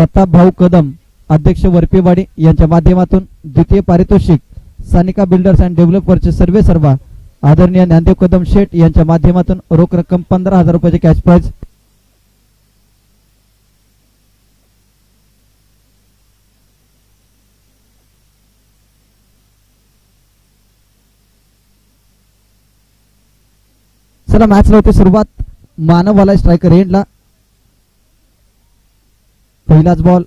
प्रताप भाऊ कदम अध्यक्ष वरपेवाडी यांच्या माध्यमातून द्वितीय पारितोषिक सानिका बिल्डर्स अँड डेव्हलपरचे सर्वे सर्वा आदरणीय ज्ञानदेव कदम शेठ यांच्या माध्यमातून रोख रक्कम 15,000 रुपयाचे कॅश प्राइज. चला मॅचला होते सुरुवात. मानववाला स्ट्रायकर एंडला. पहिलाच बॉल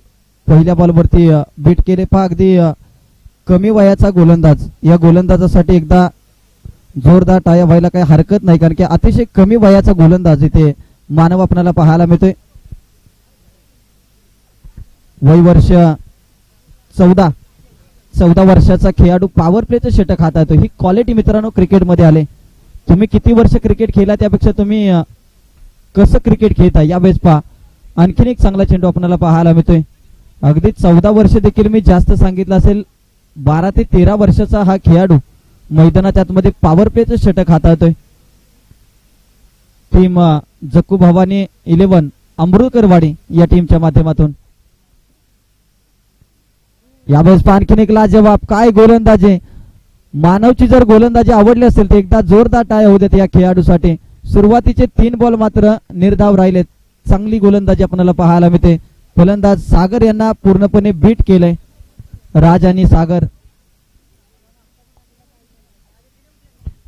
पहिल्या बॉलवरती बीट केले. पहा अगदी कमी वयाचा गोलंदाज. या गोलंदाजासाठी एकदा जोरदार टाळ्या व्हायला काही हरकत नाही, कारण की अतिशय कमी वयाचा गोलंदाज इथे मानव आपल्याला पाहायला मिळतोय. वय वर्ष 14 वर्षाचा खेळाडू पॉवर प्लेचं षटक हाताळतो. ही क्वालिटी मित्रांनो क्रिकेटमध्ये आले. तुम्ही किती वर्ष क्रिकेट खेळला त्यापेक्षा तुम्ही कसं क्रिकेट खेळता यावेळेस पहा. आणखीन एक चांगला चेंडू आपल्याला पाहायला मिळतोय. अगदी 14 वर्ष देखील मी जास्त सांगितलं असेल. 12 ते 13 वर्षाचा हा खेळाडू मैदानाच्या आतमध्ये पॉवर प्लेचं षटक हाताळतोय. टीम जक्कू भवानी 11 अमृतकरवाडी या टीमच्या माध्यमातून. यावेळेस आणखीन एक लाजवाब काय गोलंदाजी. मानवची जर गोलंदाजी आवडली असेल तर एकदा जोरदार टाळ्या होऊ देत या खेळाडूसाठी. सुरुवातीचे 3 बॉल मात्र निर्धाव राहिलेत. चांगली गोलंदाजी आपल्याला पाहायला मिळते. फलंदाज सागर यांना पूर्णपणे बीट केलंय. राज आणि सागर.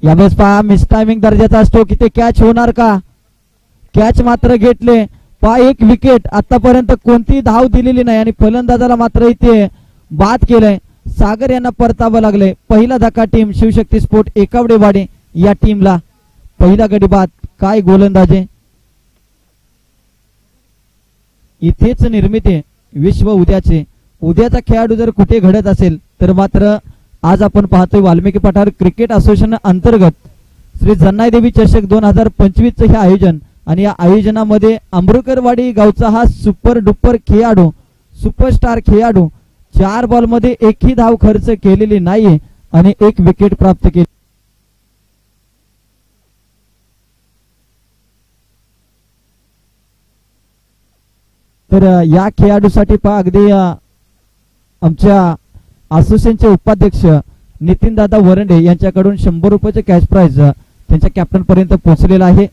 यावेळेस पहा मिस टायमिंग दर्जाचा असतो की ते कॅच होणार का. कॅच मात्र घेतले. पहा एक विकेट. आतापर्यंत कोणती धाव दिलेली नाही आणि फलंदाजाला मात्र इथे बाद केलंय. सागर यांना परतावं लागले. पहिला धक्का टीम शिवशक्ती स्पोर्ट एकावडेवाडी या टीमला. पहिला गडी बाद. काय गोलंदाजी. इथेच निर्मिती विश्व उद्याचे. उद्याचा खेळाडू जर कुठे घडत असेल तर मात्र आज आपण पाहतोय वाल्मिकी पठार क्रिकेट असोसिएशन अंतर्गत श्री जन्नाई देवी चषक 2025 चे हे आयोजन. आणि या आयोजनामध्ये अमृतकरवाडी गावचा हा सुपर डुपर खेळाडू सुपरस्टार खेळाडू 4 बॉल मध्ये एकही धाव खर्च केलेली नाहीये आणि 1 विकेट प्राप्त केली. तर या खेळाडूसाठी पहा अगदी आमच्या असोसिएशनचे उपाध्यक्ष नितीन दादा वरंडे यांच्याकडून 100 रुपयाचे कॅश प्राइज त्यांच्या कॅप्टन पर्यंत पोहोचलेला आहे.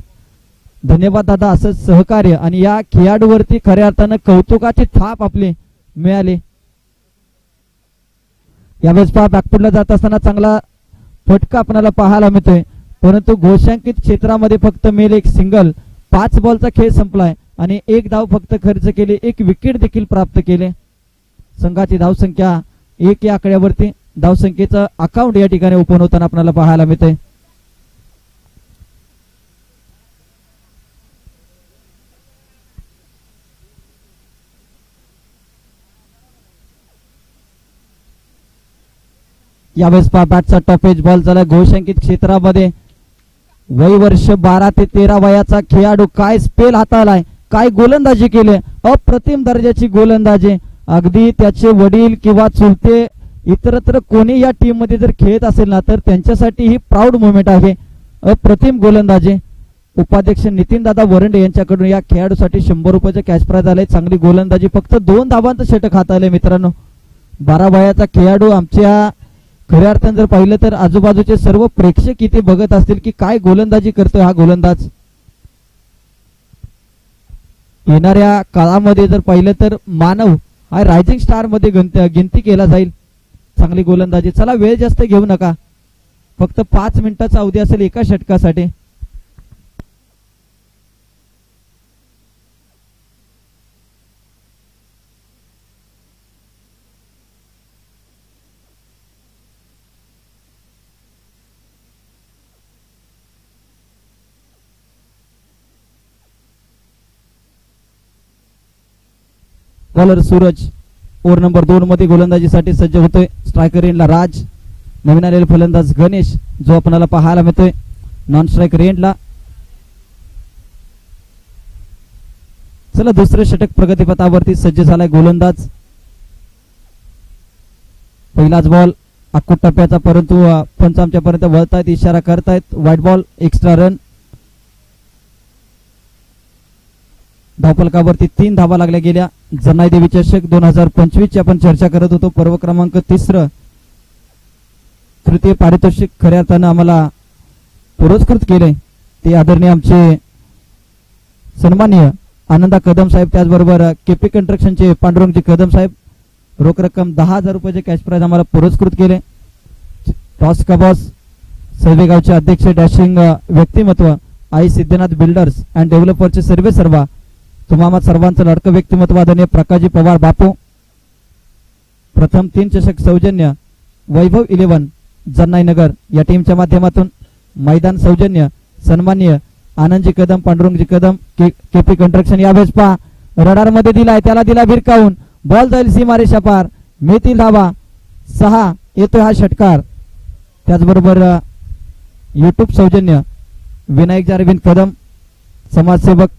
धन्यवाद दादा. असंच सहकार्य आणि या खेळाडूवरती खऱ्या अर्थानं कौतुकाची थाप आपली मिळाली. यावेळेस पहा बॅकफुटला जात असताना चांगला फटका आपल्याला पाहायला मिळतोय, परंतु घोषांकित क्षेत्रामध्ये फक्त मेल एक सिंगल. 5 बॉलचा खेळ संपलाय आणि 1 धाव फक्त खर्च केली. 1 विकेट देखील प्राप्त केले. संघाची धावसंख्या 1 या आकड्यावरती धावसंख्येचं अकाउंट या ठिकाणी ओपन होताना आपल्याला पाहायला मिळतंय. यावेळेस पहा बॅटचा टॉप एज बॉल झाला घोषांकित क्षेत्रामध्ये. वय वर्ष 12 ते 13 वयाचा खेळाडू काय स्पेल हाताळलाय. काय गोलंदाजी केली. अप्रतिम दर्जाची गोलंदाजी. अगदी त्याचे वडील किंवा चुलते इतरत्र कोणी या टीम मध्ये जर खेळत असेल ना तर त्यांच्यासाठी ही प्राऊड मोमेंट आहे. अप्रतिम गोलंदाजी. उपाध्यक्ष नितीन दादा वरंडे यांच्याकडून या खेळाडूसाठी 100 रुपयाचे कॅश प्राइज आले. चांगली गोलंदाजी. फक्त 2 धावांचं षटक हाताळले मित्रांनो. 12 वयाचा खेळाडू. आमच्या खऱ्या अर्थाने जर पाहिलं तर आजूबाजूचे सर्व प्रेक्षक इथे बघत असतील की काय गोलंदाजी करतोय हा गोलंदाज. येणाऱ्या काळामध्ये जर पाहिलं तर मानव हा रायझिंग स्टार मध्ये गिनती केला जाईल. चांगली गोलंदाजी. चला वेळ जास्त घेऊ नका. फक्त 5 मिनिटाचा अवधी असेल एका षटकासाठी. बॉलर सूरज ओव्हर नंबर 2 मध्ये गोलंदाजीसाठी सज्ज होतोय. स्ट्रायकर एंडला राज. नवीन आलेला फलंदाज गणेश जो आपल्याला पाहायला मिळतोय. नॉन स्ट्रायकर एंडला. चला दुसरे षटक प्रगतीपथावरती सज्ज झालाय गोलंदाज. पहिलाच बॉल अक्कूट टप्प्याचा, परंतु पंच आमच्यापर्यंत वळतायत, इशारा करतायत. White ball extra run. धावफलकावरती 3 धावा लागल्या गेल्या. जनाई देवी चषक 2025 ची आपण चर्चा करत होतो. पर्व क्रमांक 3 तृतीय पारितोषिक खऱ्या अर्थानं आम्हाला पुरस्कृत केले ते आदरणीय आमचे सन्माननीय आनंदा कदम साहेब, त्याचबरोबर केपी कंस्ट्रक्शनचे पांडुरंगजी कदम साहेब. रोख रक्कम 10,000 रुपयाचे कॅश प्राइज आम्हाला पुरस्कृत केले. टॉस का बॉस सर्वेगावचे अध्यक्ष डॅशिंग व्यक्तिमत्व आई सिद्धनाथ बिल्डर्स अँड डेव्हलपरचे सर्वे सर्वा तुम्हा सर्वांचं लाडकं व्यक्तिमत्व आदरणीय प्रकाशजी पवार बापू. प्रथम 3 चषक सौजन्य वैभव 11 जन्नाई नगर या टीमच्या माध्यमातून. मैदान सौजन्य सन्माननीय आनंदजी कदम पांडुरंगजी कदम केपी कंस्ट्रक्शन. यावेळेस पहा रडार मध्ये दिलाय, त्याला दिला भिरकावून, बॉल जाईल सीमारेषा पार, मिळतील धावा 6. येतोय हा षटकार. त्याचबरोबर युट्यूब सौजन्य विनायक अरविंद कदम समाजसेवक.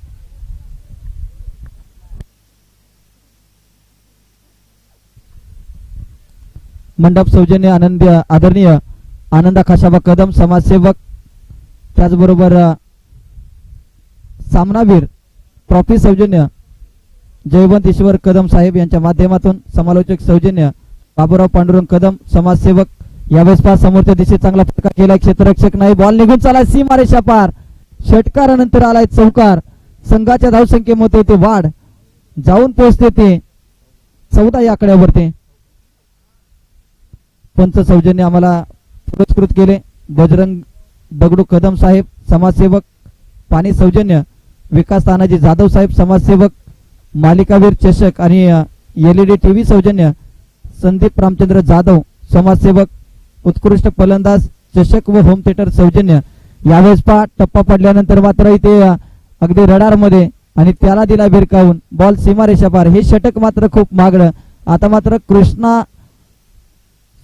मंडप सौजन्य आदरणीय आनंदा खाशाबा कदम समाजसेवक. त्याचबरोबर सामनावीर ट्रॉफी सौजन्य जयवंत ईश्वर कदम साहेब यांच्या माध्यमातून. समालोचक सौजन्य बाबूराव पांडुरंग कदम समाजसेवक. यावेळेस पास समोरच्या दिशेत चांगला फटका केला, क्षेत्ररक्षक नाही, बॉल निघून चालाय सीमारेषा पार. षटकारानंतर आलाय चौकार. संघाच्या धावसंख्येमध्ये ते वाढ जाऊन पोहोचते ते 14 या आकड्यावरती. पंच सौजन्य आम्हाला पुरस्कृत केले बजरंग दगडू कदम साहेब समाजसेवक. पाणी सौजन्य विकास तानाजी जाधव साहेब समाजसेवक. मालिकावीर चषक आणि LED टीव्ही सौजन्य संदीप रामचंद्र जाधव समाजसेवक. उत्कृष्ट फलंदाज चषक व होम थिएटर सौजन्य. यावेळेस पहा टप्पा पडल्यानंतर मात्र इथे अगदी रडार मध्ये आणि त्याला दिला भिरकावून, बॉल सीमारेषा पार. हे षटक मात्र खूप मागणं. आता मात्र कृष्णा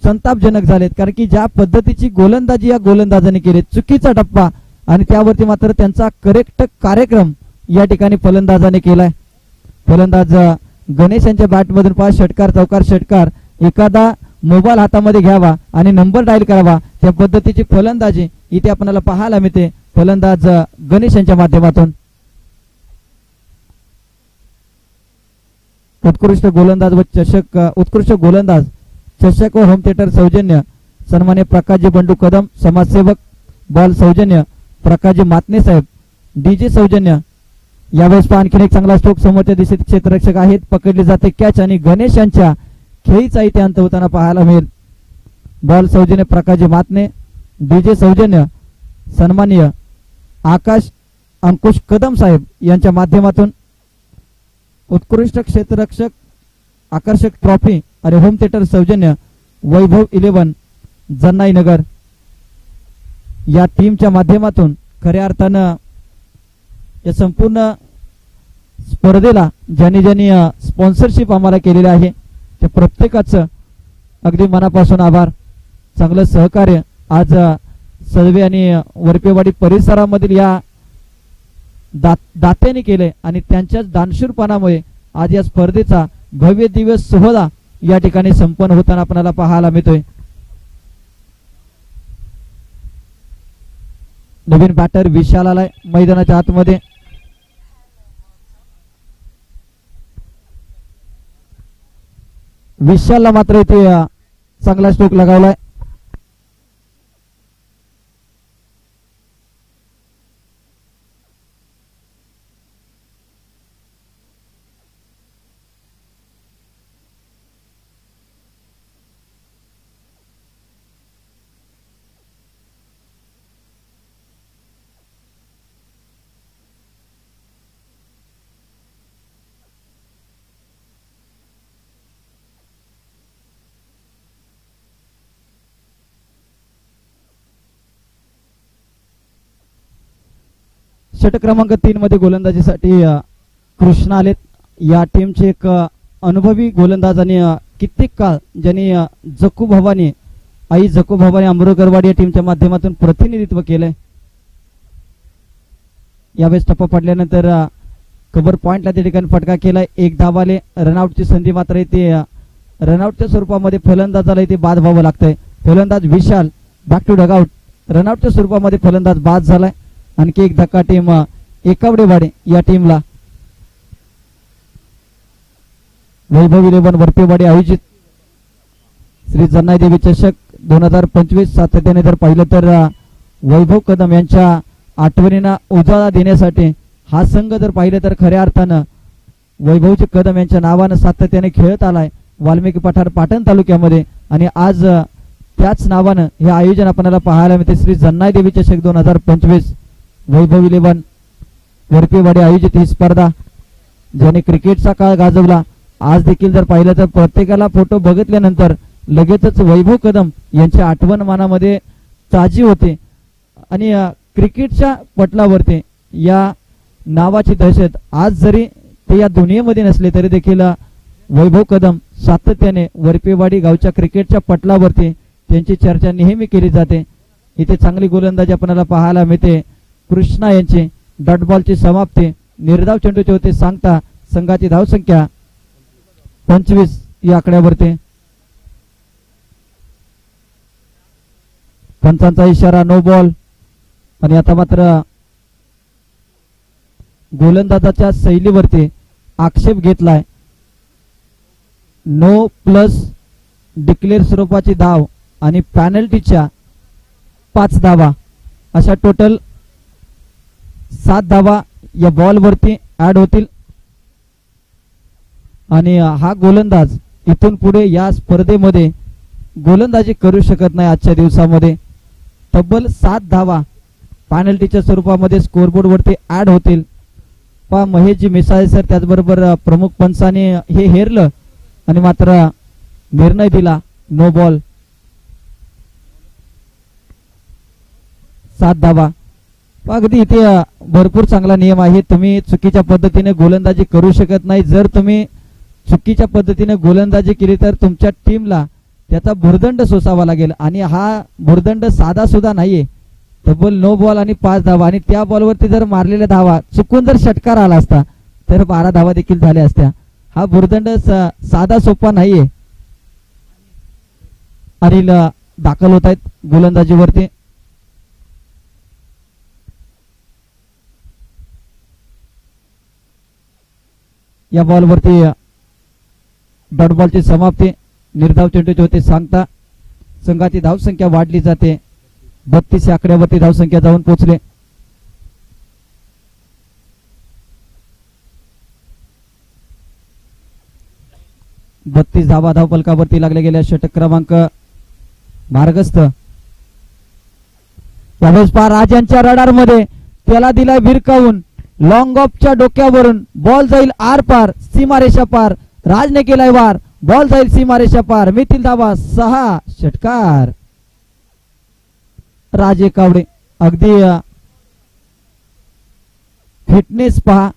संतापजनक झालेत, कारण की ज्या पद्धतीची गोलंदाजी या गोलंदाजाने केली, चुकीचा टप्पा आणि त्यावरती मात्र त्यांचा करेक्ट कार्यक्रम या ठिकाणी फलंदाजाने केलाय. फलंदाज गणेश यांच्या बॅट मधून पहा षटकार चौकार षटकार. एखादा मोबाईल हातामध्ये घ्यावा आणि नंबर डायल करावा, त्या पद्धतीची फलंदाजी इथे आपल्याला पाहायला मिळते फलंदाज गणेश यांच्या माध्यमातून. उत्कृष्ट गोलंदाज व चषक उत्कृष्ट गोलंदाज चषक व होम थिएटर सौजन्य सन्मान्य प्रकाशजी बंडू कदम समाजसेवक. बॉल सौजन्य प्रकाशजी मातने साहेब. डीजे सौजन्य. यावेळेस आणखीन एक चांगला स्ट्रोक समोरच्या दिशेत क्षेत्ररक्षक आहेत, पकडली जाते कॅच आणि गणेश यांच्या खेळीचा इथे अंत होताना पाहायला मिळेल. बॉल सौजन्य प्रकाशजी मातने. डीजे सौजन्य सन्माननीय आकाश अंकुश कदम साहेब यांच्या माध्यमातून. उत्कृष्ट क्षेत्ररक्षक आकर्षक ट्रॉफी आणि होम थिएटर सौजन्य वैभव 11 जन्नाई नगर या टीमच्या माध्यमातून. खऱ्या अर्थानं या संपूर्ण स्पर्धेला ज्यांनी ज्यांनी स्पॉन्सरशिप आम्हाला केलेलं आहे त्या प्रत्येकाचं अगदी मनापासून आभार. चांगलं सहकार्य आज सळवे आणि वरपेवाडी परिसरामधील या दात्याने केले आणि त्यांच्याच दानशूरपणामुळे आज या स्पर्धेचा भव्य दिव्य सोहळा या ठिकाणी संपन्न होताना आपल्याला पाहायला मिळतोय. नवीन बॅटर विशाल आलाय मैदानाच्या आतमध्ये. विशालला मात्र इथे चांगला स्ट्रोक लगावलाय. षटक क्रमांक 3 मध्ये गोलंदाजीसाठी कृष्णा आलेत. या टीमचे एक अनुभवी गोलंदाज आणि कित्येक काळ ज्यांनी जकू भवानी आई जकू भवानी अमृतगरवाडी या टीमच्या माध्यमातून प्रतिनिधित्व केलंय. यावेळेस टप्पा पडल्यानंतर कव्हर पॉइंटला त्या ठिकाणी फटका केलाय. 1 धावाले रनआउटची संधी मात्र इथे रनआउटच्या स्वरूपामध्ये फलंदाजाला इथे बाद व्हावं लागतंय. फलंदाज विशाल बॅक टू डगआउट. रनआउटच्या स्वरूपामध्ये फलंदाज बाद झालाय. आणखी एक धक्का टीम एकावडेवाडे या टीमला. वैभव 11 वरपेवाडी आयोजित श्री जन्नाई देवी चषक 2025 सातत्याने जर पाहिलं तर वैभव कदम यांच्या आठवणींना उजाळा देण्यासाठी हा संघ जर पाहिलं तर खऱ्या अर्थानं वैभवजी कदम यांच्या नावानं सातत्याने खेळत आलाय वाल्मिकी पठार पाटण तालुक्यामध्ये आणि आज त्याच नावानं हे आयोजन आपल्याला पाहायला मिळते श्री जन्नाई देवी चषक 2025 वैभव 11 वरपेवाडी आयोजित ही स्पर्धा ज्याने क्रिकेटचा काळ गाजवला आज देखील जर पाहिलं तर प्रत्येकाला फोटो बघितल्यानंतर लगेचच वैभव कदम यांची आठवण मनामध्ये ताजी होते आणि क्रिकेटच्या पटलावरती या नावाची दहशत आज जरी ते या दुनियेमध्ये नसले तरी देखील वैभव कदम सातत्याने वरपेवाडी गावच्या क्रिकेटच्या पटलावरती त्यांची चर्चा नेहमी केली जाते. इथे चांगली गोलंदाजी आपल्याला पाहायला मिळते. कृष्णा यांची डॉट बॉलची समाप्ती निर्धाव चेंडूचे होते सांगता संघाची धावसंख्या 25 या आकड्यावरती. पंचांचा इशारा नो बॉल आणि आता मात्र गोलंदाजाच्या शैलीवरती आक्षेप घेतलाय. नो प्लस डिक्लेअर स्वरूपाची धाव आणि पॅनल्टीच्या 5 धावा अशा टोटल 7 धावा या बॉलवरती ऍड होतील आणि हा गोलंदाज इथून पुढे या स्पर्धेमध्ये गोलंदाजी करू शकत नाही. आजच्या दिवसामध्ये तब्बल 7 धावा पॅनल्टीच्या स्वरूपामध्ये स्कोरबोर्ड वरती ऍड होतील. पा महेशजी मिसाळे सर त्याचबरोबर प्रमुख पंचाने हे हेरलं आणि मात्र निर्णय दिला नो बॉल. 7 धावा. अगदी इथे भरपूर चांगला नियम आहे. तुम्ही चुकीच्या पद्धतीने गोलंदाजी करू शकत नाही. जर तुम्ही चुकीच्या पद्धतीने गोलंदाजी केली तर तुमच्या टीमला त्याचा भुर्दंड सोसावा लागेल आणि हा भुर्दंड साधा सुद्धा नाहीये. तब्बल नो बॉल आणि 5 धावा आणि त्या बॉलवरती जर मारलेल्या धावा चुकून जर षटकार आला असता तर 12 धावा देखील झाल्या असत्या. हा भुर्दंड साधा सोपा नाहीये. अनिल दाखल होत आहेत गोलंदाजीवरती. या बॉलवरती डॉट बॉलची समाप्ती निर्धाव चेंडूचे होते सांगता संघाची धावसंख्या वाढली जाते. 32 या आकड्यावरती धावसंख्या जाऊन पोहोचले. बत्तीस धावा धावफलकावरती लागले गेल्या. षटक क्रमांक मार्गस्थ यावेळेस पहा राजांच्या रडार मध्ये त्याला दिलाय भिरकावून लॉंग ऑफच्या डोक्यावरून बॉल जाईल आर पार सीमारेषा पार. राजने केलाय वार बॉल जाईल सीमारेषा पार. मितील धावा 6 षटकार. राजे कावडे अगदी फिटनेस पहा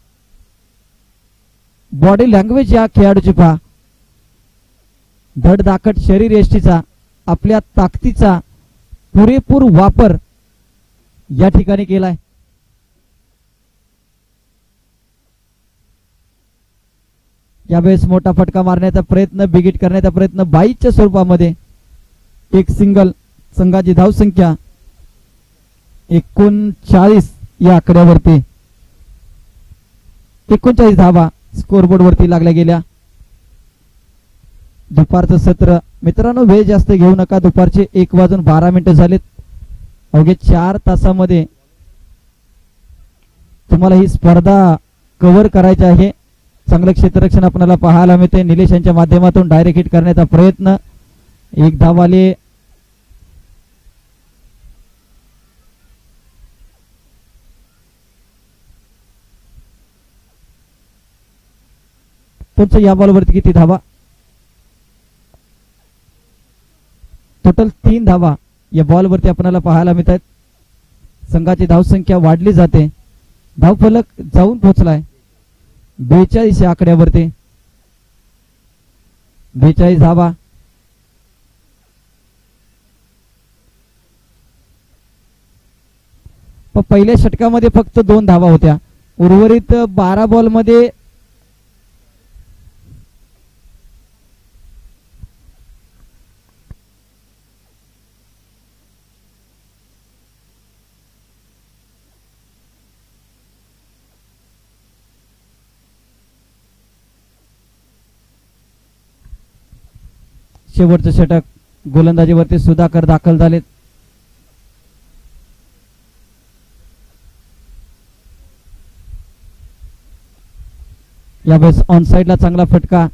बॉडी लँग्वेज या खेळाडूची पहा. धडधाकट शरीर यष्टीचा आपल्या ताकदीचा पुरेपूर वापर या ठिकाणी केलाय. यावेळेस मोठा फटका मारण्याचा प्रयत्न बिगिट करण्याचा प्रयत्न 22च्या स्वरूपामध्ये. एक सिंगल. संघाची धावसंख्या 39 या आकड्यावरती. 39 धावा स्कोरबोर्ड वरती लागल्या गेल्या. दुपारचं सत्र मित्रांनो वेळ जास्त घेऊ नका. दुपारचे 1:12 झालेत. अवघे 4 तासामध्ये तुम्हाला ही स्पर्धा कव्हर करायची आहे. चांगलं क्षेत्ररक्षण आपल्याला पाहायला मिळते. निलेश यांच्या माध्यमातून डायरेक्ट हिट करण्याचा प्रयत्न. एक धावाले तुमचं या बॉलवरती किती धावा? टोटल 3 धावा या बॉलवरती आपल्याला पाहायला मिळतात. संघाची धावसंख्या वाढली जाते. धावफलक जाऊन पोहोचलाय 42 या आकड्यावरती. 42 धावा. पहिल्या षटकामध्ये फक्त 2 धावा होत्या. उर्वरित 12 बॉल मध्ये शेवटचं षटक. गोलंदाजीवरती सुधाकर दाखल झालेत. यावेळेस ऑन साइडला चांगला फटका.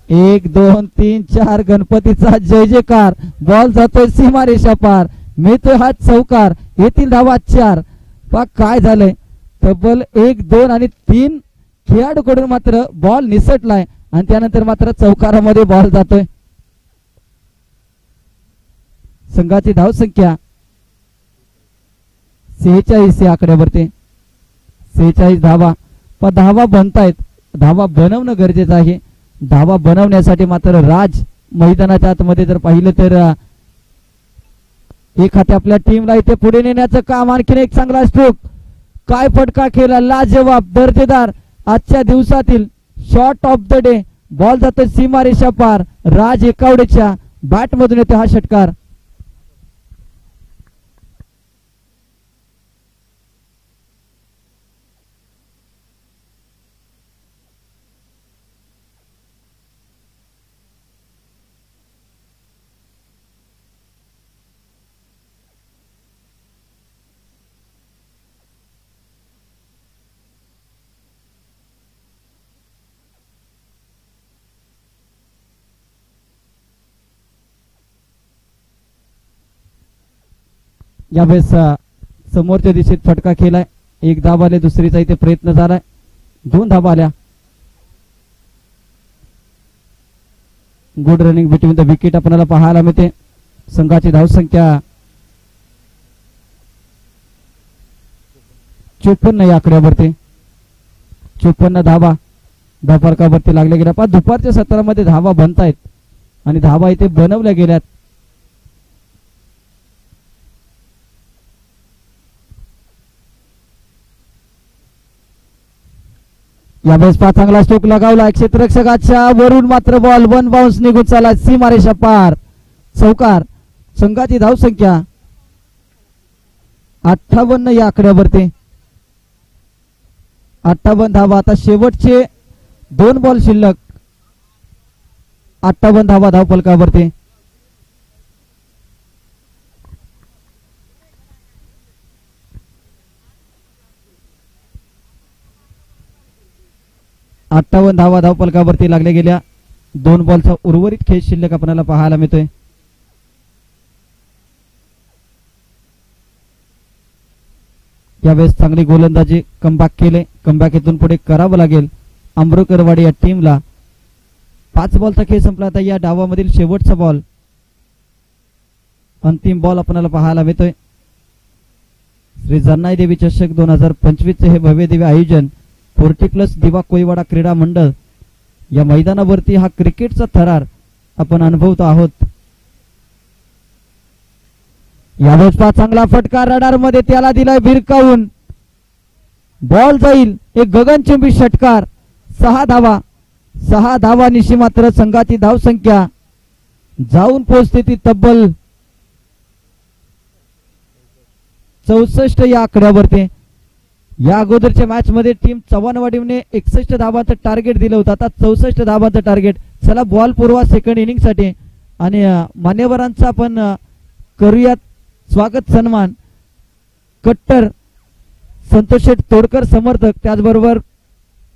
1 2 3 4 गणपतीचा जय जयकार. बॉल जातोय सीमारेषा पार. मिळतोय हा चौकार. येथील धावा 4. पा काय झालंय. तब्बल 1 2 आणि 3 खेळाडूकडून मात्र बॉल निसटलाय आणि त्यानंतर मात्र चौकारामध्ये बॉल जातोय. संघाची धावसंख्या 46 या आकड्यावरती. 46 धावा. पण धावा बनतायत. धावा बनवणं गरजेचं आहे. धावा बनवण्यासाठी मात्र राज मैदानाच्या आतमध्ये जर पाहिलं तर एक हाती आपल्या टीमला इथे पुढे नेण्याचं काम. आणखीन एक चांगला स्ट्रोक. काय फटका केला. लाजवाब दर्जेदार आजच्या दिवसातील shot of the day. Ball जातोय सीमारेषा पार. राज एकावडेच्या बॅट मधून येतो हा षटकार. यावेळेस समोरच्या दिशेत फटका केलाय. 1 धाव आले. दुसरीचा इथे प्रयत्न झालाय. 2 धावा आल्या. Good running between the wicket आपल्याला पाहायला मिळते. संघाची धावसंख्या 54 या आकड्यावरती. 54 धावा धावफलकावरती लागल्या गेल्या. पण दुपारच्या सत्रामध्ये धावा बनतायत आणि धावा इथे बनवल्या गेल्यात. यावेळेस चांगला स्ट्रोक लगावला. क्षेत्ररक्षकाच्या वरून मात्र बॉल 1 बाउन्स निघून चालला सीमारेषा पार. चौकार. संघाची धावसंख्या 58 या आकड्यावरती. 58 धावा. आता शेवटचे 2 बॉल शिल्लक. 58 धावा धावफलकावरती. धावा धावफलकावरती लागल्या गेल्या. 2 बॉलचा उर्वरित खेळ शिल्लक आपल्याला पाहायला मिळतोय. यावेळेस चांगली गोलंदाजी कमबॅक केले. कमबॅक इथून पुढे करावं लागेल अमृतकरवाडी या टीमला. 5 बॉलचा खेळ संपला. आता या डावामधील शेवटचा बॉल. अंतिम बॉल आपल्याला पाहायला मिळतोय. श्री जन्नाई देवी चषक 2025 चे हे भव्य दिव्य आयोजन 40+ दिवा कोळीवाडा क्रीडा मंडळ या मैदानावरती हा क्रिकेटचा थरार आपण अनुभवतो आहोत. यावेळेस चांगला फटका रडार मध्ये. त्याला दिलाय भिरकावून. बॉल जाईल. एक गगनचुंबी षटकार. 6 धावा. 6 धावानिशी मात्र संघाची धावसंख्या जाऊन पोहोचते ती तब्बल 64 या आकड्यावरती. या अगोदरच्या मॅच मध्ये टीम चव्हाणवाडीने 61 धावांचं टार्गेट दिलं होतं. आता 64 धावांचं टार्गेट. चला बॉल पुरवा सेकंड इनिंग साठी आणि मान्यवरांचा आपण करूयात स्वागत सन्मान. कट्टर संतोष शेठ तोडकर समर्थक, त्याचबरोबर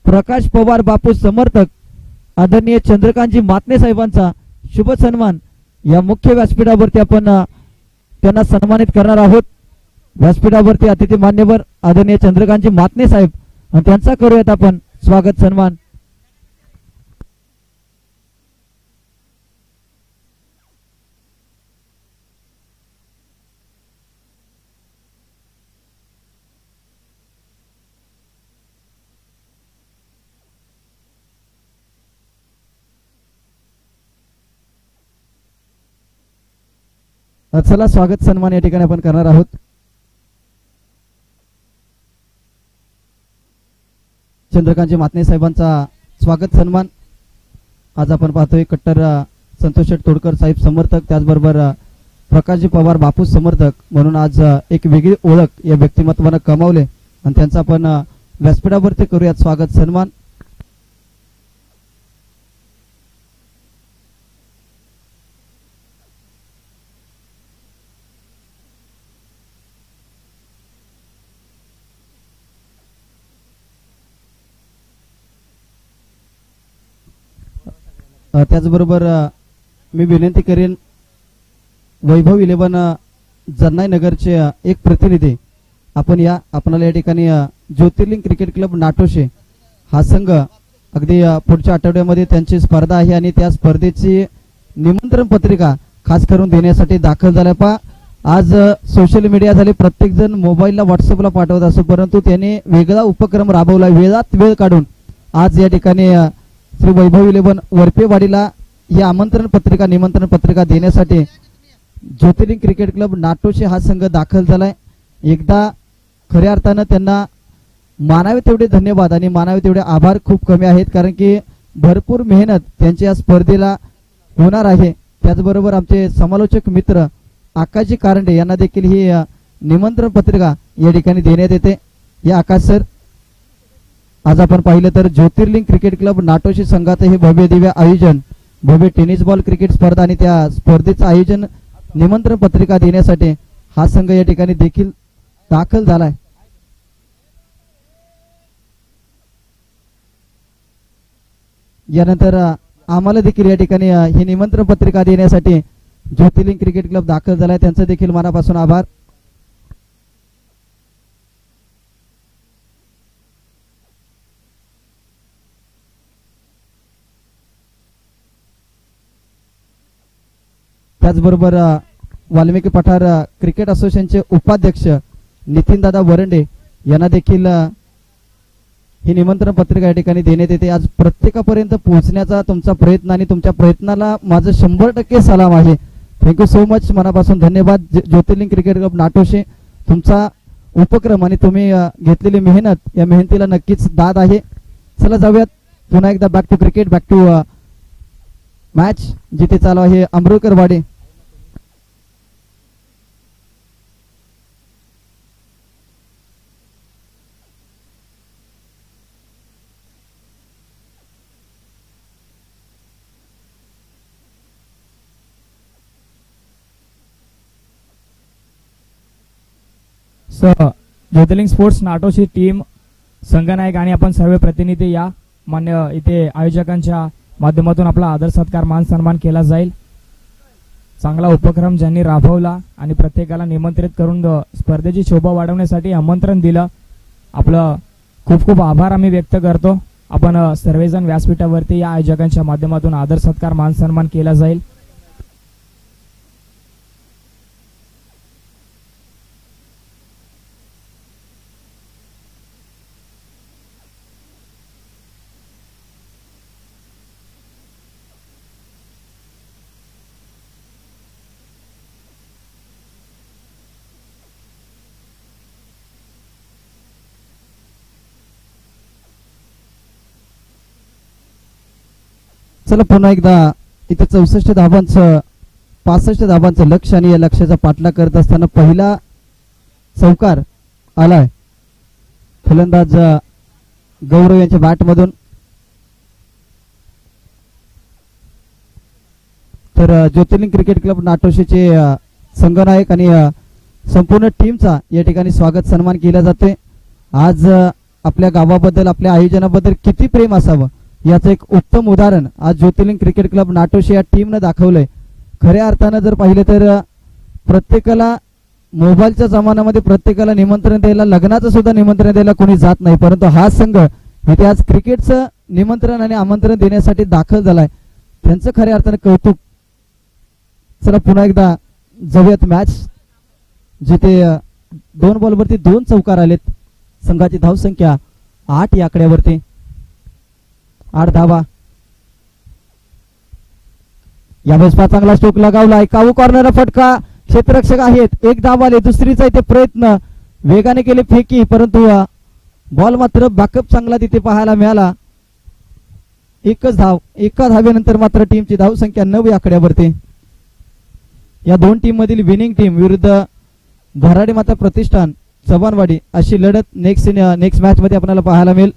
प्रकाश पवार बापू समर्थक, आदरणीय चंद्रकांतजी मातने साहेबांचा शुभ सन्मान या मुख्य व्यासपीठावरती आपण त्यांना सन्मानित करणार आहोत. व्यासपीठावरती अतिथी मान्यवर आदरणीय चंद्रकांतजी मातने साहेब आणि त्यांचा करूयात आपण स्वागत सन्मान. चला स्वागत सन्मान या ठिकाणी आपण करणार आहोत. चंद्रकांतजी मातने साहेबांचा स्वागत सन्मान. आज आपण पाहतोय कट्टर संतोष शेठ तोडकर साहेब समर्थक, त्याचबरोबर प्रकाशजी पवार बापू समर्थक म्हणून आज एक वेगळी ओळख या व्यक्तिमत्वानं कमावले आणि त्यांचा आपण व्यासपीठावरती करूयात स्वागत सन्मान. त्याचबरोबर मी विनंती करेन वैभव 11 जन्नाई नगरचे एक प्रतिनिधी आपणाला या ठिकाणी ज्योतिर्लिंग क्रिकेट क्लब नाटोशे हा संघ अगदी पुढच्या आठवड्यामध्ये त्यांची स्पर्धा आहे आणि त्या स्पर्धेची निमंत्रण पत्रिका खास करून देण्यासाठी दाखल झाल्या. पा आज सोशल मीडिया झाले, प्रत्येक जण मोबाईलला व्हॉट्सअपला पाठवत असतो, परंतु त्याने वेगळा उपक्रम राबवला. वेळात वेळ काढून आज या ठिकाणी श्री वैभव 11 वरपेवाडीला ही आमंत्रण पत्रिका निमंत्रण पत्रिका देण्यासाठी ज्योतिर्लिंग क्रिकेट क्लब नाटोशे हा संघ दाखल झालाय. एकदा खऱ्या अर्थानं त्यांना मानावे तेवढे धन्यवाद आणि मानावे तेवढे आभार खूप कमी आहेत, कारण की भरपूर मेहनत त्यांच्या या स्पर्धेला होणार आहे. त्याचबरोबर आमचे समालोचक मित्र आकाशजी कारंडे यांना देखील ही निमंत्रण पत्रिका या ठिकाणी देण्यात येते. या आकाश सर, आज आपण पाहिलं तर ज्योतिर्लिंग क्रिकेट क्लब नाटोशी संघाचं हे भव्य दिव्य आयोजन, भव्य टेनिस बॉल क्रिकेट स्पर्धा आणि त्या स्पर्धेचं आयोजन निमंत्रण पत्रिका देण्यासाठी हा संघ या ठिकाणी देखील दाखल झालाय. यानंतर आम्हाला देखील या ठिकाणी ही निमंत्रण पत्रिका देण्यासाठी ज्योतिर्लिंग क्रिकेट क्लब दाखल झालाय, त्यांचं देखील मनापासून आभार. त्याचबरोबर वाल्मिकी पठार क्रिकेट असोसिएशनचे उपाध्यक्ष नितीनदादा वरंडे यांना देखील ही निमंत्रण पत्रिका या ठिकाणी देण्यात येते. आज प्रत्येकापर्यंत पोहोचण्याचा तुमचा प्रयत्न आणि तुमच्या प्रयत्नाला माझं 100% सलाम आहे. थँक्यू सो मच, मनापासून धन्यवाद. ज्योतिर्लिंग क्रिकेट क्लब नाटोशे, तुमचा उपक्रम आणि तुम्ही घेतलेली मेहनत, या मेहनतीला नक्कीच दाद आहे. चला जाऊयात पुन्हा एकदा back to cricket, back to match जिथे चालू आहे अमृतकरवाडी. ज्योतिर्लिंग स्पोर्ट्स नाटोशी टीम, संघनायक आणि आपण सर्व प्रतिनिधी या मान्य इथे आयोजकांच्या माध्यमातून आपला आदर सत्कार मान सन्मान केला जाईल. चांगला उपक्रम ज्यांनी राबवला आणि प्रत्येकाला निमंत्रित करून स्पर्धेची शोभा वाढवण्यासाठी आमंत्रण दिलं, आपलं खूप खूप आभार आम्ही व्यक्त करतो. आपण सर्वजण व्यासपीठावरती या आयोजकांच्या माध्यमातून आदर सत्कार मान सन्मान केला जाईल. चला पुन्हा एकदा इथे 64 धाबांचं 65 धाबांचं लक्ष आणि या लक्ष्याचा पाठलाग करत असताना पहिला चौकार आलाय फलंदाज गौरव यांच्या बॅट मधून. तर ज्योतिर्लिंग क्रिकेट क्लब नाटोशीचे संघनायक आणि संपूर्ण टीमचा या ठिकाणी स्वागत सन्मान केला जातोय. आज आपल्या गावाबद्दल, आपल्या आयोजनाबद्दल किती प्रेम असावं याचं एक उत्तम उदाहरण आज ज्योतिर्लिंग क्रिकेट क्लब नाटोशी या टीमनं दाखवलंय. खऱ्या अर्थानं जर पाहिलं तर प्रत्येकाला मोबाईलच्या जमान्यामध्ये प्रत्येकाला निमंत्रण द्यायला, लग्नाचं सुद्धा निमंत्रण द्यायला कोणी जात नाही, परंतु हा संघ इथे आज क्रिकेटचं निमंत्रण आणि आमंत्रण देण्यासाठी दाखल झालाय. त्यांचं खऱ्या अर्थानं कौतुक. चला पुन्हा एकदा जाऊयात मॅच जिथे 2 बॉलवरती 2 चौकार आलेत. संघाची धावसंख्या 8 या आकड्यावरती, 8 धावा. यावेळेस चांगला स्ट्रोक लगावलाय, कावू कॉर्नर फटका, क्षेत्ररक्षक आहेत, 1 धाव आले. दुसरीचा इथे प्रयत्न वेगाने केले फेकी, परंतु बॉल मात्र बॅकअप चांगला तिथे पाहायला मिळाला. एकच धाव, एका धावेनंतर मात्र टीमची धावसंख्या 9 या आकड्यावरती. या दोन टीम मधील विनिंग टीम विरुद्ध भराडी माता प्रतिष्ठान चव्हाणवाडी अशी लढत नेक्स्ट मॅच मध्ये आपल्याला पाहायला मिळेल.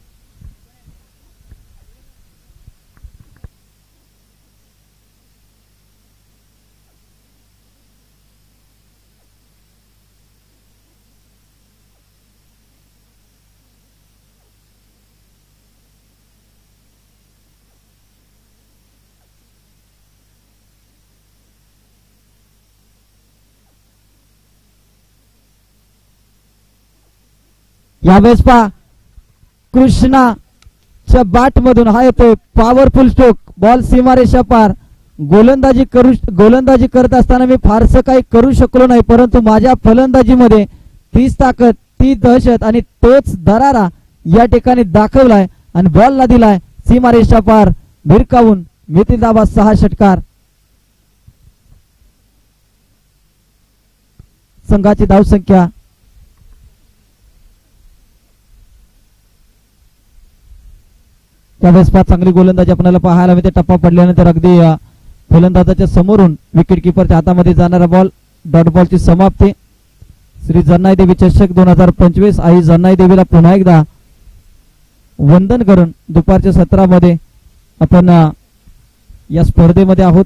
यावेळेस पहा कृष्णाच्या बॅट मधून हा येतोय पॉवरफुल स्ट्रोक, बॉल सीमारेषा पार. गोलंदाजी करत असताना मी फारसं काही करू शकलो नाही, परंतु माझ्या फलंदाजीमध्ये तीच ताकद, ती दहशत आणि तोच दरारा या ठिकाणी दाखवलाय आणि बॉलला दिलाय सीमारेषा पार भिरकावून. मिती दाबा 6 षटकार. संघाची धावसंख्या त्यावेळेस चांगली गोलंदाजी आपल्याला पाहायला मिळते. टप्पा पडल्यानंतर अगदी फलंदाजाच्या समोरून विकेट किपरच्या हातामध्ये जाणारा बॉल. डॉट बॉलची समाप्ती. श्री जन्नाई देवी चषक 2025. आई जन्नाई देवीला पुन्हा एकदा वंदन करून दुपारच्या सत्रामध्ये आपण या स्पर्धेमध्ये आहोत.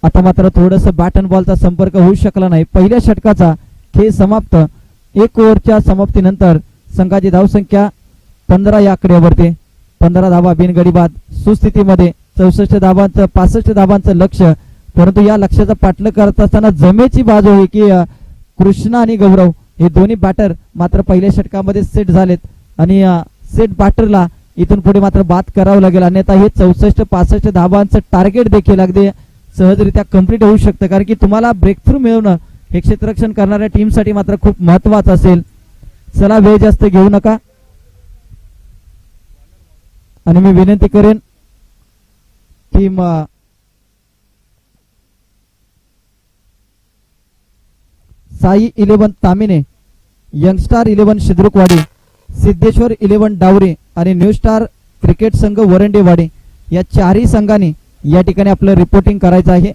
आता मात्र थोडस बॅट अँड बॉलचा संपर्क होऊ शकला नाही. पहिल्या षटकाचा खेळ समाप्त. 1 ओव्हरच्या समाप्तीनंतर संघाची धावसंख्या 15 या आकड्यावरती. 15 धावा बिनगडी बाद. सुस्थितीमध्ये 64 धावांचं 65 धावांचं लक्ष, परंतु या लक्ष्याचा पाठलाग करत असताना जमेची बाजू आहे की कृष्णा आणि गौरव हे दोन्ही बॅटर मात्र पहिल्या षटकामध्ये सेट झालेत आणि सेट बॅटरला इथून पुढे मात्र बाद करावं लागेल, अन्यथा हे 64-65 धावांचं टार्गेट देखील अगदी सहजरित्या कंप्लीट होऊ शकतं. कारण की तुम्हाला ब्रेक थ्रू मिळवणं हे क्षेत्ररक्षण करणाऱ्या टीमसाठी मात्र खूप महत्वाचं असेल. चला वेळ जास्त घेऊ नका आणि मी विनंती करेन टीम साई 11 तामिने, यंगस्टार 11 शिद्रुकवाडी, सिद्धेश्वर 11 डावरे आणि न्यू स्टार क्रिकेट संघ वरंडेवाडी या चारही संघांनी या ठिकाणी आपलं रिपोर्टिंग करायचं आहे.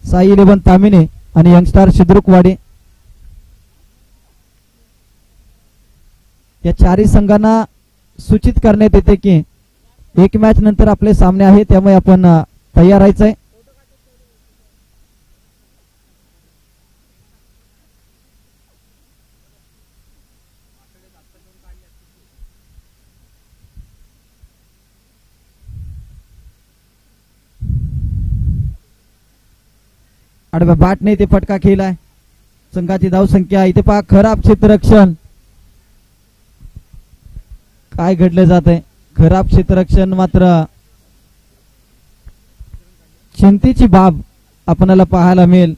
साई 11 तामिने आणि यंगस्टार शिद्रुकवाडी या चारही संघांना सूचित करण्यात येते की एक मॅच नंतर आपले सामने आहे, त्यामुळे आपण तयार राहायचंय. आडव्या बॅटने इथे फटका खेळलाय. संघाची धावसंख्या इथे पहा. खराब क्षेत्ररक्षण. काय घडलं जात आहे? खराब क्षेत्ररक्षण मात्र चिंतेची बाब आपल्याला पाहायला मिळेल.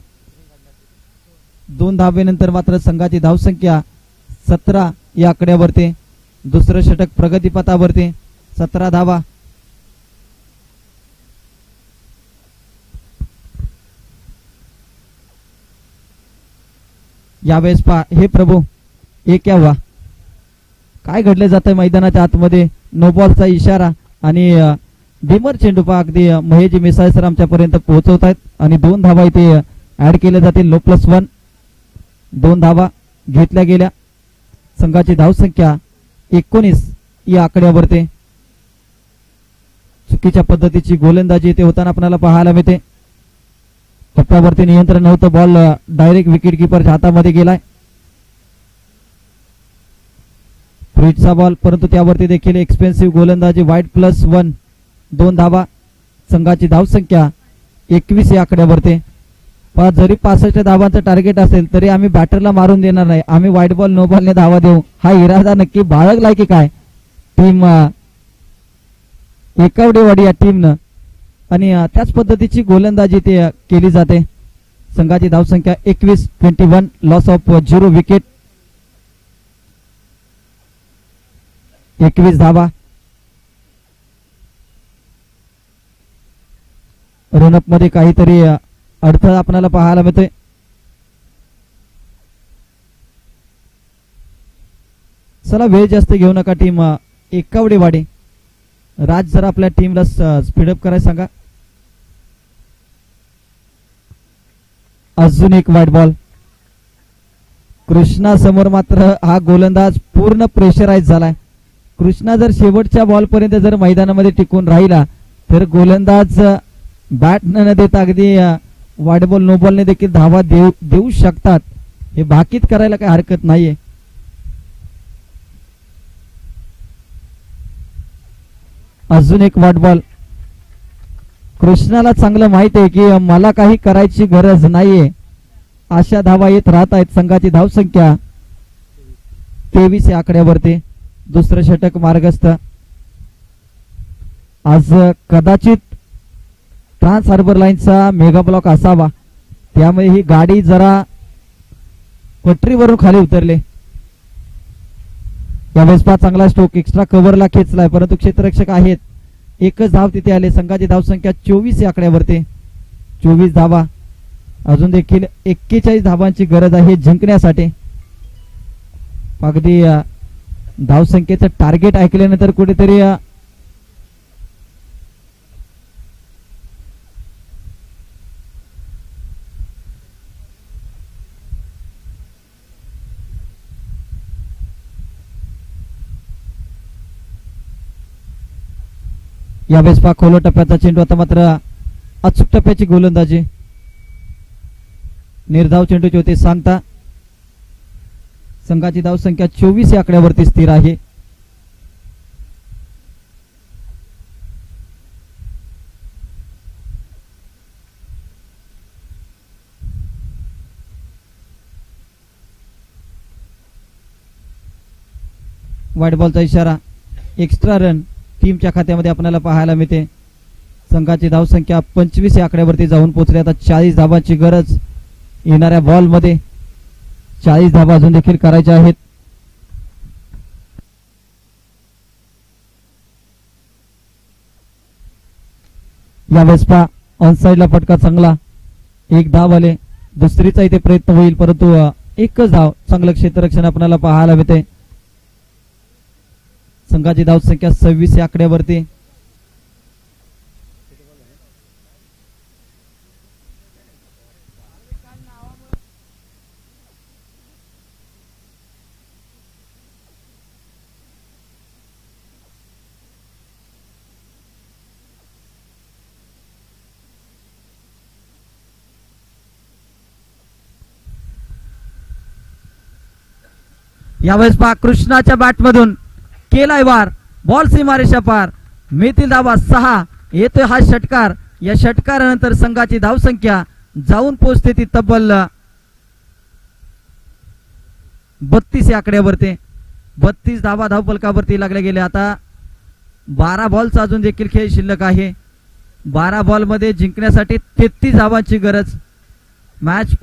2 धावेनंतर मात्र संघाची धावसंख्या 17 या आकड्यावरती. दुसरं षटक प्रगतीपथावरती. 17 धावा. यावेळेस पहा. हे प्रभू, एक यावा. काय घडलं जातंय मैदानाच्या आतमध्ये? नो बॉलचा इशारा आणि डिमर चेंडू पहा अगदी महेश मिसाळ सर आमच्यापर्यंत पोहोचवत आहेत आणि 2 धावा इथे ऍड केल्या जातील. नो +1. 2 धावा घेतल्या गेल्या. संघाची धावसंख्या 19 या आकड्यावरती. चुकीच्या पद्धतीची गोलंदाजी इथे होताना आपल्याला पाहायला मिळते. टप्प्यावरती नियंत्रण नव्हतं. बॉल डायरेक्ट विकेट किपरच्या हातामध्ये गेलाय. फ्रीटचा बॉल, परंतु त्यावरती देखील एक्सपेन्सिव्ह गोलंदाजी. वाईड +1. 2 धावा. संघाची धावसंख्या 21 या आकड्यावरती. जरी 65 धावांचं टार्गेट असेल तरी आम्ही बॅटरला मारून देणार नाही. आम्ही वाईट बॉल नो बॉलने धावा देऊ हा इरादा नक्की बाळगलाय की काय टीम एकावडेवाडी या टीमनं आणि त्याच पद्धतीची गोलंदाजी ते केली जाते. संघाची धावसंख्या 21-21. Loss of 0 wicket. 21 धावा. रनअप मध्ये काहीतरी अडथळा आपल्याला पाहायला मिळतोय. चला वेळ जास्त घेऊ नका टीम एकावडेवाडी. राज जरा आपल्या टीमला स्पीडअप करायला सांगा. अजून एक वाईट बॉल. कृष्णा समोर मात्र हा गोलंदाज पूर्ण प्रेशराइज झालाय. कृष्णा जर शेवटच्या बॉल पर्यंत जर मैदानामध्ये टिकून राहिला तर गोलंदाज बॅट न देता अगदी वाईड बॉल नो बॉलने देखील धावा देऊ शकतात. हे भाकीत करायला काही हरकत नाहीये. अजून एक वाईड बॉल. कृष्णाला चांगलं माहित आहे की मला काही करायची गरज नाहीये. अशा धावा येत राहत आहेत. संघाची धावसंख्या 23 या आकड्यावरती दुसरं षटक मार्गस्थ. आज कदाचित ट्रान्स हार्बर लाईनचा मेगा ब्लॉक असावा, त्यामुळे ही गाडी जरा पटरीवरून खाली उतरले. यावेळेस चांगला स्ट्रोक एक्स्ट्रा कव्हरला खेचलाय, परंतु क्षेत्ररक्षक आहेत. एकच धाव तिथे आले. संघाची धावसंख्या 24 या आकड्यावरती. 24 धावा. अजून देखील 41 धावांची गरज आहे जिंकण्यासाठी. अगदी धावसंख्येचं टार्गेट ऐकल्यानंतर कुठेतरी यावेळेस खोलो टप्प्याचा चेंडू. आता मात्र अचूक टप्प्याची गोलंदाजी. निर्धाव चेंडूचे होते सांगता. संघाची धावसंख्या 24 या आकड्यावरती स्थिर आहे. व्हाईट बॉलचा इशारा. एक्स्ट्रा रन टीमच्या खात्यामध्ये आपल्याला पाहायला मिळते. संघाची धावसंख्या 25 या आकड्यावरती जाऊन पोहोचली. आता 40 धावांची गरज येणाऱ्या बॉलमध्ये. 40 धावा अजून देखील करायच्या आहेत. यावेळेस ऑनसाइडला फटका चांगला. एक धाव आले. दुसरीचा इथे प्रयत्न होईल, परंतु एकच धाव. चांगलं क्षेत्ररक्षण आपल्याला पाहायला मिळते. संघाची धावसंख्या 26 या आकड्यावरती. यावेळेस कृष्णाच्या बॅटमधून केलाय वार. बॉल सीमारेषा पार. मिळतील धावा 6. येतोय हा षटकार. या षटकारानंतर संघाची धावसंख्या जाऊन पोहोचते ती तब्बल 32 या आकड्यावरती. 32 धावा धावफलकावरती लागल्या गेल्या. आता 12 बॉलचा अजून देखील खेळ शिल्लक आहे. 12 बॉल मध्ये जिंकण्यासाठी 33 धावांची गरज. मॅच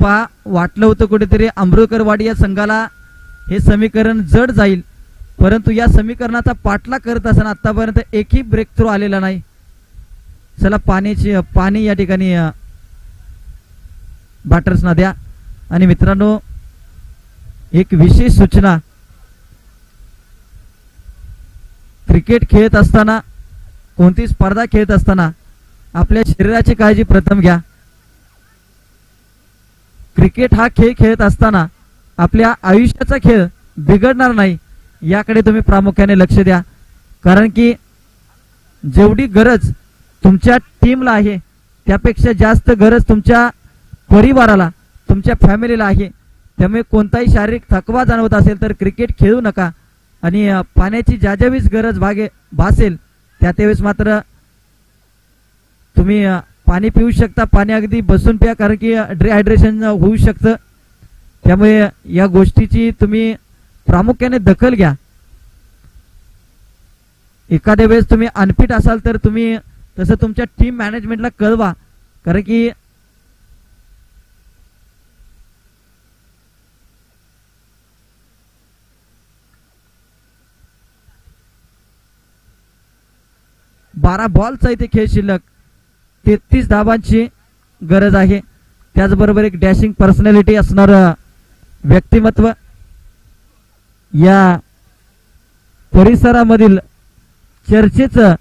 वाटलं होतं कुठेतरी अमृतकरवाडी या संघाला हे समीकरण जड जाईल, परंतु या समीकरणाचा पाठलाग करत असताना आतापर्यंत एकही ब्रेक थ्रू आलेला नाही. चला पाणी या ठिकाणी बॅटर्सना द्या. आणि मित्रांनो, एक विशेष सूचना. क्रिकेट खेळत असताना, कोणती स्पर्धा खेळत असताना आपल्या शरीराची काळजी प्रथम घ्या. क्रिकेट हा खेळ खेळत असताना आपल्या आयुष्याचा खेळ बिघडणार नाही याकडे तुम्ही प्रामुख्याने लक्ष द्या. कारण की जेवढी गरज तुमच्या टीमला आहे त्यापेक्षा जास्त गरज तुमच्या परिवाराला, तुमच्या फॅमिलीला आहे. त्यामुळे कोणताही शारीरिक थकवा जाणवत असेल तर क्रिकेट खेळू नका. आणि पाण्याची ज्यावेळेस गरज भासेल त्यावेळेस मात्र तुम्ही पाणी पिऊ शकता. पाणी अगदी बसून प्या, कारण की डिहायड्रेशन होऊ शकतं. त्यामुळे या गोष्टीची तुम्ही प्रामुख्याने दखल घ्या. एखाद्या वेळेस तुम्ही अनफिट असाल तर तुम्ही तसं तुमच्या टीम मॅनेजमेंटला कळवा. कारण की बारा बॉलचा इथे खेळ शिल्लक. 33 धावांची गरज आहे. त्याचबरोबर एक डॅशिंग पर्सनॅलिटी असणार व्यक्तिमत्व. या परिसरामधील चर्चेचं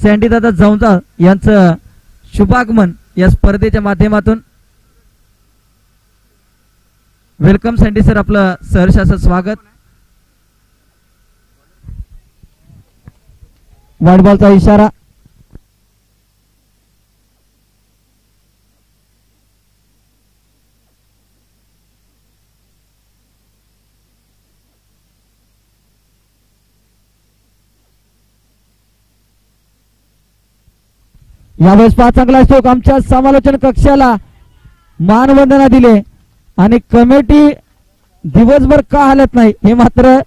सँडीदादा जवंजा यांचं शुभागमन या स्पर्धेच्या माध्यमातून. वेलकम सँडी सर, आपलं सहर्ष असं स्वागत. व्हाईट बॉलचा इशारा. यावेळेस चांगला स्ट्रोक. आमच्या समालोचन कक्षाला मानवंदना दिले आणि कमिटी दिवसभर का हलत नाही हे मात्र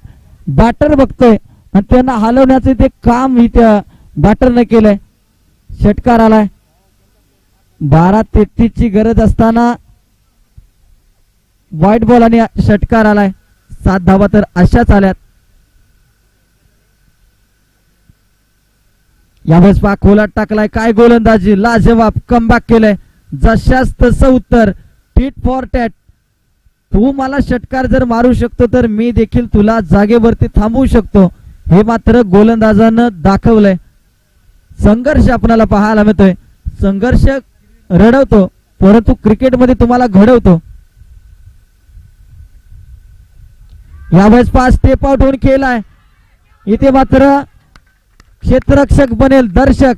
बॅटर बघतोय आणि त्यांना हलवण्याचे ते काम इथे बॅटरने केलंय. षटकार आलाय. 12-33 ची गरज असताना व्हाईट बॉल आणि षटकार आलाय. 7 धावा तर अशाच आल्यात. यावेळेस पा खोलात टाकलाय. काय गोलंदाजी, लाजवाब कमबॅक केलंय. जशास तसं उत्तर, टीट फॉर टॅट. तू मला षटकार जर मारू शकतो तर मी देखील तुला जागेवरती थांबवू शकतो, हे मात्र गोलंदाजानं दाखवलंय. संघर्ष आपल्याला पाहायला मिळतोय. संघर्ष रडवतो परंतु क्रिकेटमध्ये तुम्हाला घडवतो. यावेळेस पास स्टेप आउट होऊन केलाय. इथे मात्र क्षेत्ररक्षक बनेल दर्शक.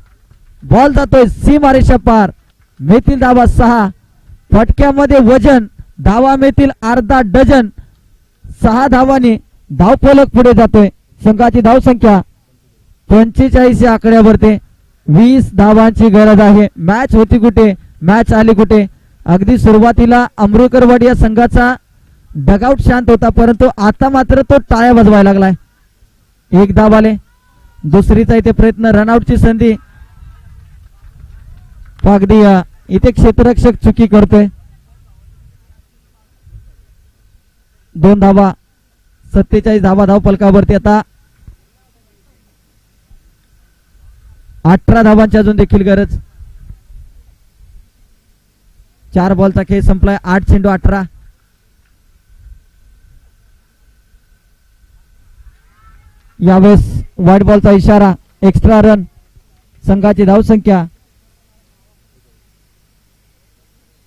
बॉल जातोय सीमारेषा पार. मिळतील धावा 6. फटक्यामध्ये वजन, धावा मिळतील अर्धा डझन. 6 धावांनी धावफलक पुढे जातोय. संघाची धावसंख्या 45 या आकड्यावरती. 20 धावांची गरज आहे. मॅच होती कुठे, मॅच आली कुठे. अगदी सुरुवातीला अमृतकरवाडी या संघाचा डगआउट शांत होता परंतु आता मात्र तो टाळ्या वाजवायला लागलाय. 1 धाव आले. दुसरीचा इथे प्रयत्न, रनआउटची संधी. अगदी इथे क्षेत्ररक्षक चुकी करतोय. 2 धावा. 47 धावा धावफलकावरती. आता 18 धावांची अजून देखील गरज. 4 बॉलचा खेळ संपलाय. 8 चेंडू 18. यावेळेस व्हाईट बॉलचा इशारा. Extra run. संघाची धावसंख्या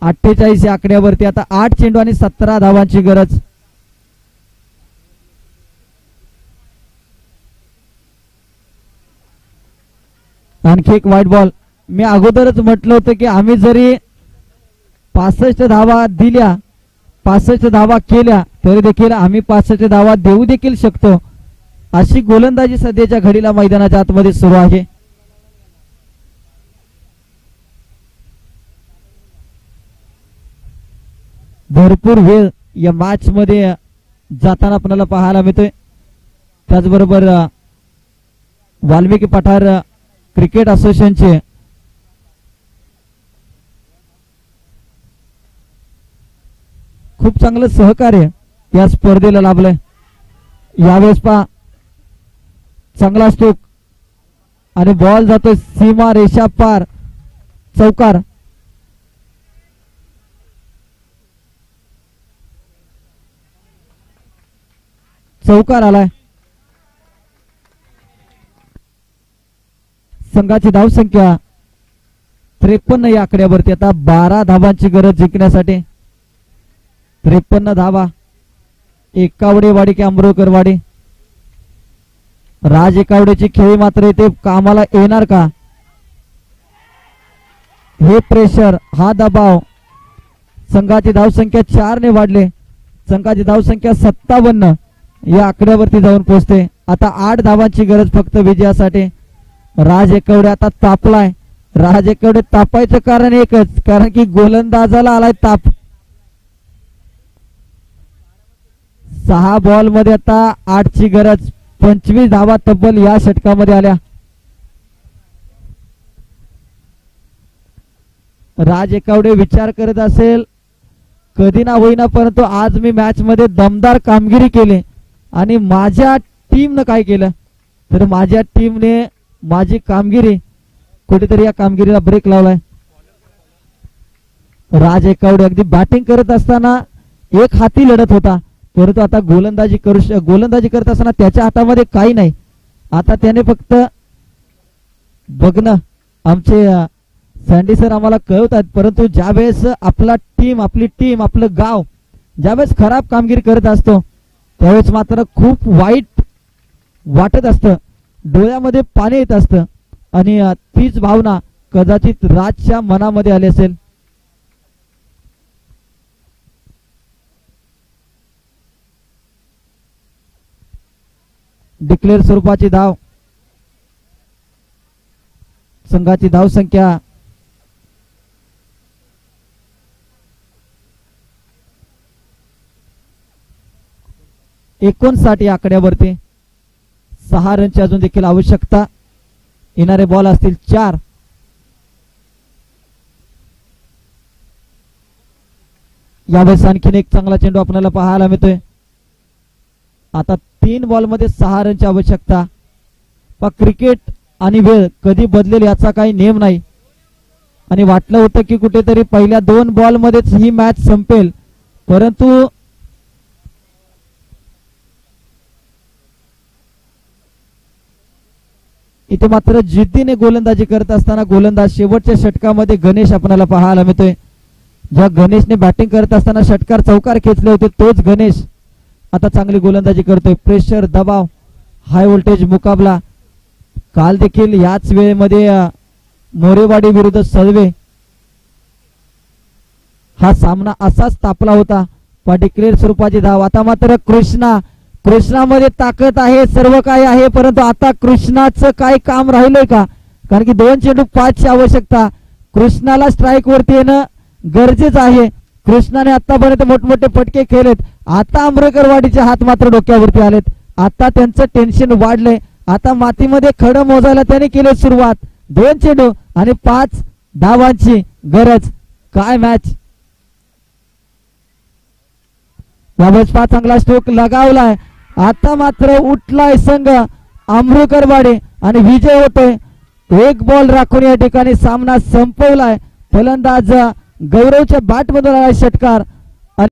48 या आकड्यावरती. आता 8 चेंडू आणि 17 धावांची गरज. आणखी एक व्हाईट बॉल. मी अगोदरच म्हटलं होतं की आम्ही जरी 65 धावा दिल्या, 65 धावा केल्या तरी देखील आम्ही 65 धावा देऊ देखील शकतो, अशी गोलंदाजी सध्याच्या घडीला मैदानाच्या आतमध्ये सुरू आहे. भरपूर वेळ या मॅच मध्ये जाताना आपल्याला पाहायला मिळतोय. त्याचबरोबर वाल्मिकी पठार क्रिकेट असोसिएशनचे खूप चांगलं सहकार्य या स्पर्धेला लाभलंय. यावेळेस पहा चांगला स्ट्रोक आणि बॉल जातोय सीमा रेषा पार. चौकार. चौकार आलाय. संघाची धावसंख्या 53 या आकड्यावरती. आता 12 धावांची गरज जिंकण्यासाठी. 53 धावा. एकावडेवाडी की अमृतकरवाडी. राज एकावडेची खेळी मात्र इथे कामाला येणार का. हे प्रेशर, हा दबाव. संघाची धावसंख्या 4 ने वाढले. संघाची धावसंख्या 57 या आकड्यावरती जाऊन पोहोचते. आता 8 धावांची गरज फक्त विजयासाठी. राज एकवडे आता तापलाय. राज एकवडे तापायचं कारण एकच, कारण की गोलंदाजाला आलाय ताप. 6 बॉल मध्ये आता 8 ची गरज. 25 धावा तब्बल या षटकामध्ये आल्या. राज एकावडे विचार करत असेल कधी ना होईना परंतु आज मी मॅच मध्ये दमदार कामगिरी केली आणि माझ्या टीमनं काय केलं तर माझ्या टीमने माझी कामगिरी कुठेतरी या कामगिरीला ब्रेक लावलाय. राज एकावडे अगदी बॅटिंग करत असताना एक हाती लढत होता परंतु आता गोलंदाजी करत असताना त्याच्या हातामध्ये काही नाही. आता त्याने फक्त बघणं. आमचे सँडी सर आम्हाला कळवतात परंतु ज्यावेळेस आपली टीम आपलं गाव ज्यावेळेस खराब कामगिरी करत असतो त्यावेळेस मात्र खूप वाईट वाटत असतं, डोळ्यामध्ये पाणी येत असतं आणि तीच भावना कदाचित राजच्या मनामध्ये आली असेल. डिक्लेअर स्वरूपाची धाव. संघाची धावसंख्या 59 या आकड्यावरती. 6 रनची अजून देखील आवश्यकता. येणारे बॉल असतील 4. यावेळेस आणखीन एक चांगला चेंडू आपल्याला पाहायला मिळतोय. आता 3 बॉलमध्ये 6 रनची आवश्यकता. पण क्रिकेट आणि वेळ कधी बदलेल याचा काही नियम नाही आणि वाटलं होतं की कुठेतरी पहिल्या 2 बॉलमध्येच ही मॅच संपेल, परंतु इथे मात्र जिद्दीने गोलंदाजी करत असताना गोलंदाज शेवटच्या षटकामध्ये गणेश आपल्याला पाहायला मिळतोय. ज्या गणेशने बॅटिंग करत असताना षटकार चौकार खेचले होते तोच गणेश आता चांगली गोलंदाजी करतोय. प्रेशर, दबाव, हाय व्होल्टेज मुकाबला. काल देखील याच वेळेमध्ये मोरेवाडी विरुद्ध सळवे हा सामना असाच तापला होता. डिक्लेअर स्वरूपाची धाव. आता मात्र कृष्णामध्ये ताकद आहे, सर्व काही आहे, परंतु आता कृष्णाचं काय काम राहिलंय का? कारण की 2 चेंडू 5ची आवश्यकता. कृष्णाला स्ट्राईक वरती येणं गरजेचं आहे. कृष्णाने आतापर्यंत मोठमोठे फटके खेळलेत. आता आंबेकरवाडीचे हात मात्र डोक्यावरती आलेत. आता त्यांचं टेन्शन वाढलंय. आता मातीमध्ये खडं मोजायला त्याने केली सुरुवात. 2 चेंडू आणि 5 धावांची गरज. काय मॅच. यावेळेस चांगला स्ट्रोक लगावलाय. आता मात्र उठलाय संघ आंबेकरवाडी आणि विजय होतोय. 1 बॉल राखून या ठिकाणी सामना संपवलाय. फलंदाज गौरवच्या बॅटमधून आला षटकार.